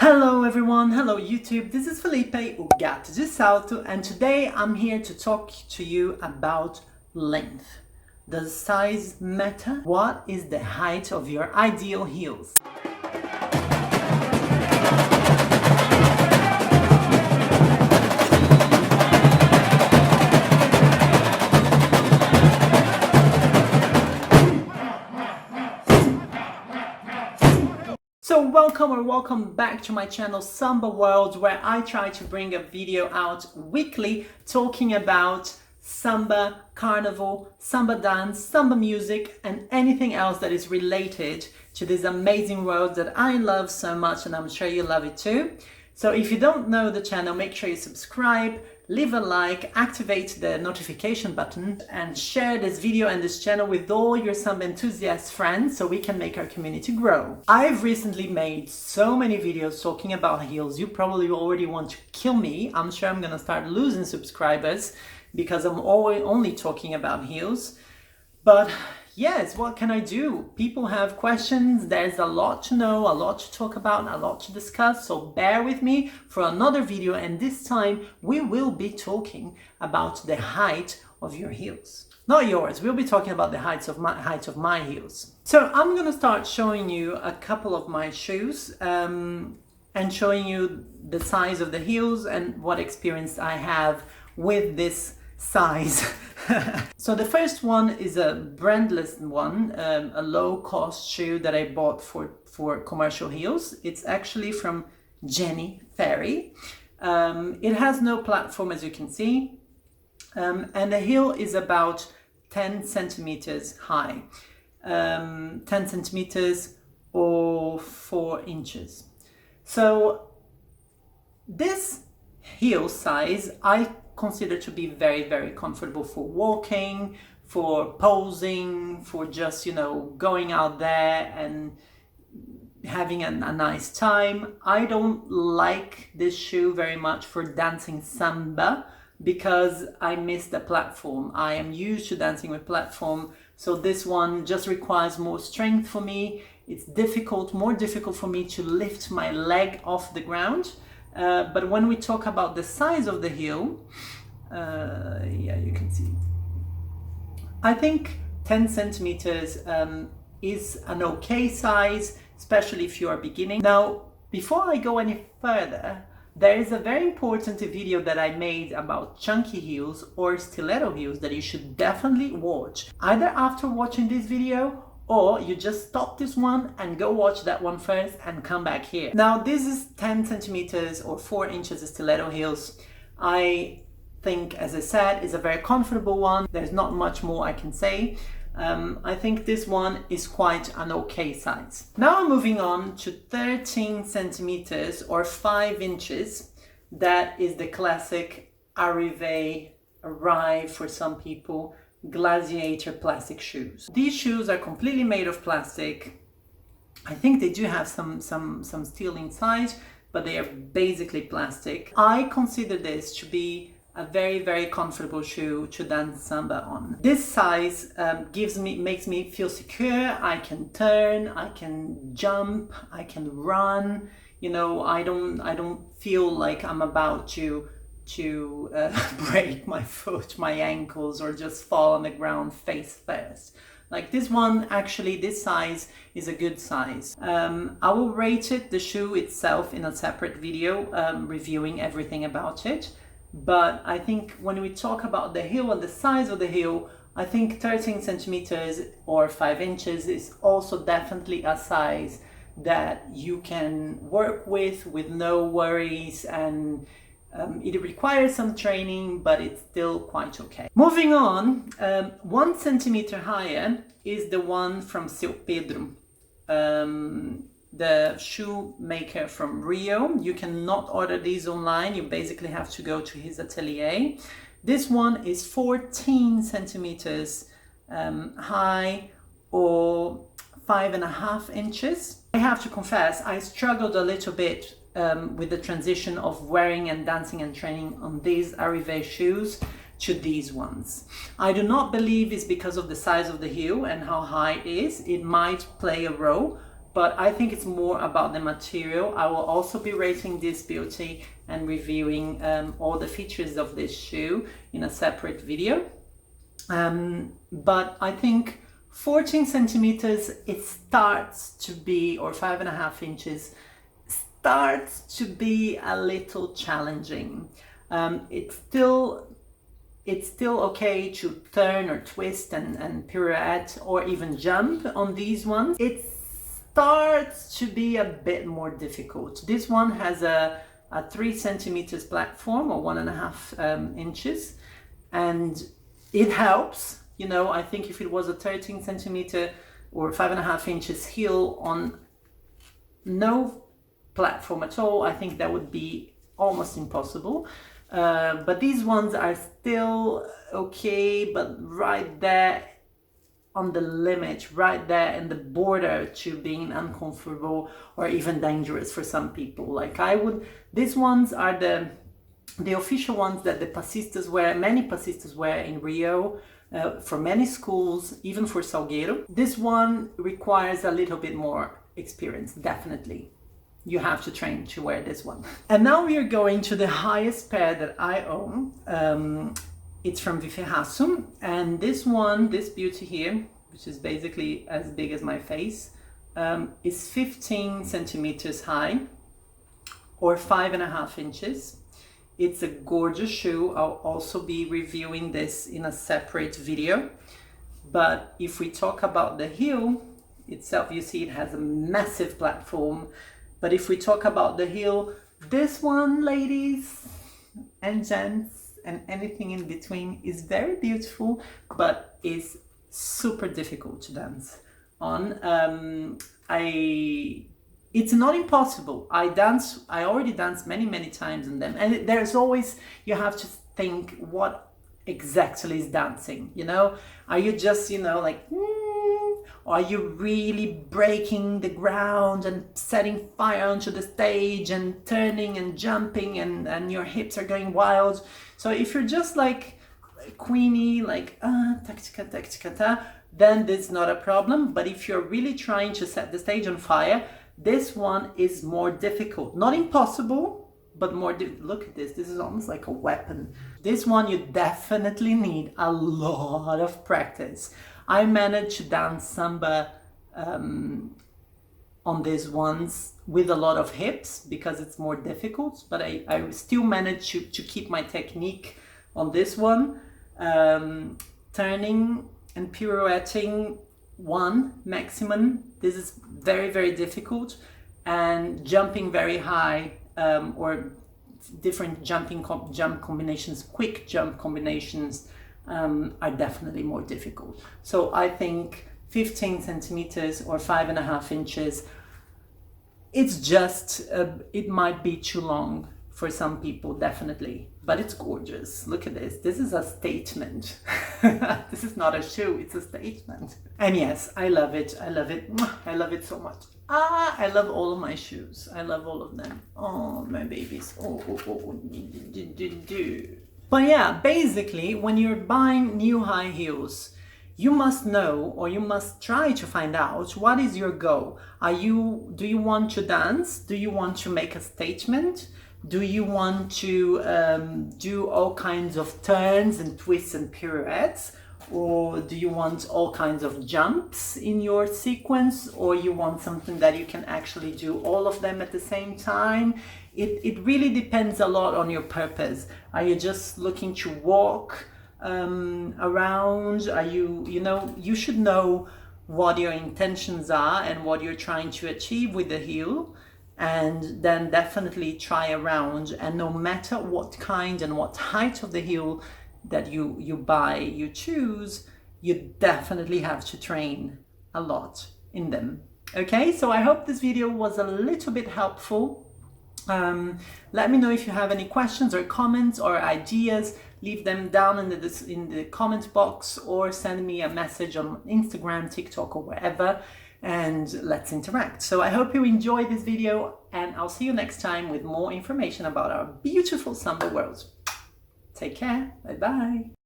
Hello everyone, hello YouTube, this is Felipe, o Gato de Salto, and today I'm here to talk to you about length. Does size matter? What is the height of your ideal heels? So welcome back to my channel Samba World, where I try to bring a video out weekly talking about samba, carnival, samba dance, samba music, and anything else that is related to this amazing world that I love so much, and I'm sure you love it too. So if you don't know the channel, make sure you subscribe, leave a like, activate the notification button, and share this video and this channel with all your samba enthusiast friends so we can make our community grow. I've recently made so many videos talking about heels. You probably already want to kill me. I'm sure I'm gonna start losing subscribers because I'm only talking about heels. But yes, what can I do? People have questions. There's a lot to know, a lot to talk about, a lot to discuss. So bear with me for another video. And this time we will be talking about the height of your heels. Not yours. We'll be talking about the height of my heels. So I'm going to start showing you a couple of my shoes and showing you the size of the heels and what experience I have with this size. So the first one is a brandless one, a low-cost shoe that I bought for commercial heels. It's actually from Jenny Ferry. It has no platform, as you can see, and the heel is about 10 centimeters high, 10 centimeters or 4 inches. So this heel size I consider to be very, very comfortable for walking, for posing, for just, going out there and having a nice time. I don't like this shoe very much for dancing samba because I miss the platform. I am used to dancing with platform, so this one just requires more strength for me. It's more difficult for me to lift my leg off the ground. But when we talk about the size of the heel, yeah, you can see. I think 10 centimeters is an okay size, especially if you are beginning. Now, before I go any further, there is a very important video that I made about chunky heels or stiletto heels that you should definitely watch, either after watching this video or you just stop this one and go watch that one first and come back here. Now, this is 10 centimeters or 4 inches stiletto heels. I think, as I said, is a very comfortable one. There's not much more I can say. I think this one is quite an okay size. Now I'm moving on to 13 centimeters or 5 inches. That is the classic Arrive for some people, gladiator plastic shoes. These shoes are completely made of plastic. I think they do have some steel inside, but they are basically plastic. I consider this to be a very, very comfortable shoe to dance samba on. This size makes me feel secure. I can turn, I can jump, I can run. I don't feel like I'm about to break my foot, my ankles, or just fall on the ground face first. Like this one, actually, this size is a good size. I will rate the shoe itself in a separate video, reviewing everything about it. But I think when we talk about the heel and the size of the heel, I think 13 centimeters or 5 inches is also definitely a size that you can work with no worries, and it requires some training, but it's still quite okay. Moving on, 1 centimeter higher is the one from Seu Pedro, the shoemaker from Rio. You cannot order these online. You basically have to go to his atelier. This one is 14 centimeters high or 5.5 inches. I have to confess, I struggled a little bit with the transition of wearing and dancing and training on these Arrive shoes to these ones. I do not believe it's because of the size of the heel and how high it is. It might play a role, but I think it's more about the material. I will also be rating this beauty and reviewing all the features of this shoe in a separate video. But I think 14 centimeters, it starts to be, or 5.5 inches, starts to be a little challenging. It's still okay to turn or twist and pirouette or even jump on these ones. It starts to be a bit more difficult. This one has a 3 centimeters platform, or 1.5 inches, and it helps. You know, I think if it was a 13 centimeter or 5.5 inches heel on no platform at all, I think that would be almost impossible. But these ones are still okay, but right there on the limit, right there in the border to being uncomfortable or even dangerous for some people. Like these ones are the official ones that the passistas wear, many passistas wear in Rio, for many schools, even for Salgueiro. This one requires a little bit more experience, definitely. You have to train to wear this one. And now we are going to the highest pair that I own. It's from Viferraço, and this one, this beauty here, which is basically as big as my face, is 15 centimeters high, or 5.5 inches. It's a gorgeous shoe. I'll also be reviewing this in a separate video. But if we talk about the heel itself, you see it has a massive platform. But if we talk about the heel, this one, ladies and gents, and anything in between, is very beautiful, but is super difficult to dance on. It's not impossible. I already danced many times on them, and there's always, you have to think what exactly is dancing, you know? Are you just, you know, like, or are you really breaking the ground and setting fire onto the stage and turning and jumping and your hips are going wild? So if you're just like Queenie, like ta, then this is not a problem. But if you're really trying to set the stage on fire, this one is more difficult. Not impossible, but more look at this. This is almost like a weapon. This one you definitely need a lot of practice. I managed to dance Samba on these ones with a lot of hips because it's more difficult, but I still managed to keep my technique on this one. Turning and pirouetting one maximum. This is very difficult, and jumping very high, or different jump combinations, quick jump combinations, are definitely more difficult. So I think 15 centimeters or 5.5 inches, it's just, it might be too long for some people, definitely, but it's gorgeous. Look at this. This is a statement. This is not a shoe, it's a statement. And yes, I love it. I love it. I love it so much. I love all of my shoes. I love all of them. Oh, my babies. But yeah, basically, when you're buying new high heels, you must know, or you must try to find out, what is your goal? Do you want to dance? Do you want to make a statement? Do you want to do all kinds of turns and twists and pirouettes? Or do you want all kinds of jumps in your sequence? Or you want something that you can actually do all of them at the same time? It really depends a lot on your purpose. Are you just looking to walk around? Are you should know what your intentions are and what you're trying to achieve with the heel, and then definitely try around. And no matter what kind and what height of the heel that you choose, you definitely have to train a lot in them. Okay, so I hope this video was a little bit helpful. Let me know if you have any questions or comments or ideas. Leave them down in the comment box, or send me a message on Instagram, TikTok, or wherever, and let's interact. So I hope you enjoyed this video, and I'll see you next time with more information about our beautiful Samba world. Take care. Bye bye.